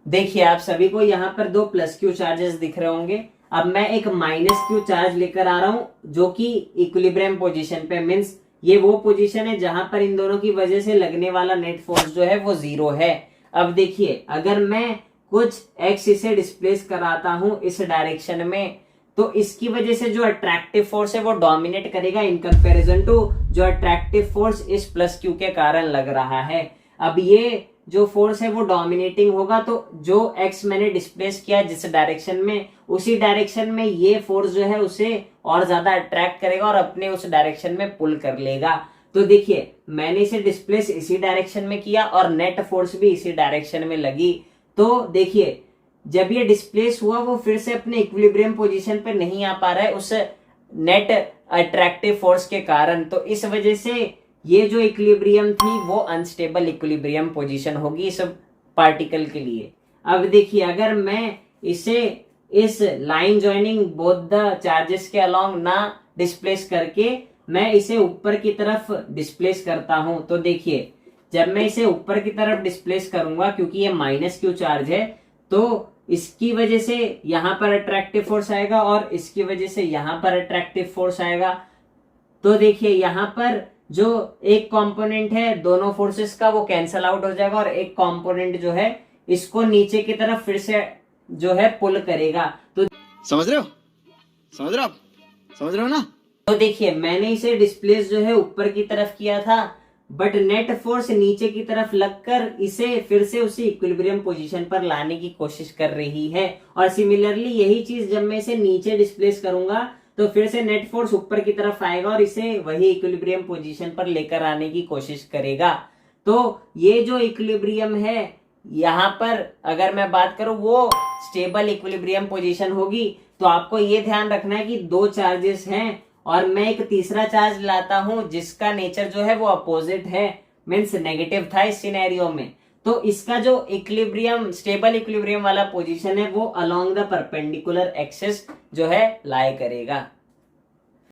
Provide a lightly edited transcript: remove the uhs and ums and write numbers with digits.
देखिए आप सभी को यहाँ पर दो प्लस क्यू चार्जेस दिख रहे होंगे। अब मैं एक माइनस क्यू चार्ज लेकर आ रहा हूं जो कि इक्विलिब्रियम पोजीशन पे, मींस ये वो पोजीशन है जहां पर इन दोनों की वजह से लगने वाला नेट फोर्स जो है वो 0 है। अब देखिए अगर मैं कुछ एक्स इसे डिस्प्लेस कराता हूं इस डायरेक्शन में, तो इसकी वजह से जो अट्रैक्टिव फोर्स है वो डोमिनेट करेगा इन कंपैरिजन टू जो अट्रैक्टिव फोर्स इस प्लस क्यू के कारण लग रहा है। अब ये जो फोर्स है वो डोमिनेटिंग होगा, तो जो एक्स मैंने डिस्प्लेस किया जिस डायरेक्शन में, उसी डायरेक्शन में ये फोर्स जो है उसे और ज्यादा अट्रैक्ट करेगा और अपने उस डायरेक्शन में पुल कर लेगा। तो देखिए मैंने इसे डिस्प्लेस इसी डायरेक्शन में किया और नेट फोर्स भी इसी डायरेक्शन में लगी। तो देखिए जब ये डिस्प्लेस हुआ वो फिर से अपने इक्विलिब्रियम पोजीशन पे नहीं आ पा रहा है उस नेट अट्रैक्टिव फोर्स के कारण। तो इस वजह से ये जो इक्विलिब्रियम थी वो अनस्टेबल इक्विलिब्रियम पोजीशन होगी इस पार्टिकल के लिए। अब देखिए अगर मैं इसे इस line joining both the charges के अलोंग ना डिस्प्लेस करके मैं इसे ऊपर की तरफ डिस्प्लेस करता हूं, तो देखिए जब मैं इसे ऊपर की तरफ डिस्प्लेस करूंगा, क्योंकि ये माइनस क्यू चार्ज है, तो इसकी वजह से यहां पर अट्रैक्टिव फोर्स आएगा और इसकी वजह से यहां पर अट्रैक्टिव फोर्स आएगा। तो देखिए यहां पर जो एक कंपोनेंट है दोनों फोर्सेस का वो कैंसल आउट हो जाएगा और एक कंपोनेंट जो है इसको नीचे की तरफ फिर से जो है पुल करेगा। तो समझ रहे हो, समझ रहे हो आप, समझ रहे हो ना। तो देखिए मैंने इसे डिस्प्लेस जो है ऊपर की तरफ किया था, बट नेट फोर्स नीचे की तरफ लगकर इसे फिर से उसी इक्विलिब्रियम पोजीशन पर लाने की कोशिश कर रही है। और सिमिलरली यही चीज जब मैं इसे नीचे डिस्प्लेस करूंगा तो फिर से नेट फोर्स ऊपर की तरफ आएगा और इसे वही इक्विलिब्रियम पोजीशन पर लेकर आने की कोशिश करेगा। तो ये जो इक्विलिब्रियम है यहाँ पर अगर मैं बात करूं वो स्टेबल इक्विलिब्रियम पोजीशन होगी। तो आपको ये ध्यान रखना है कि दो चार्जेस हैं और मैं एक तीसरा चार्ज लाता हूं जिसका नेचर जो है वो अपोजिट है, मींस नेगेटिव था इस सिनेरियो में। तो इसका जो इक्विलिब्रियम स्टेबल इक्विलिब्रियम वाला पोजीशन है वो अलोंग द परपेंडिकुलर एक्सिस जो है लाई करेगा।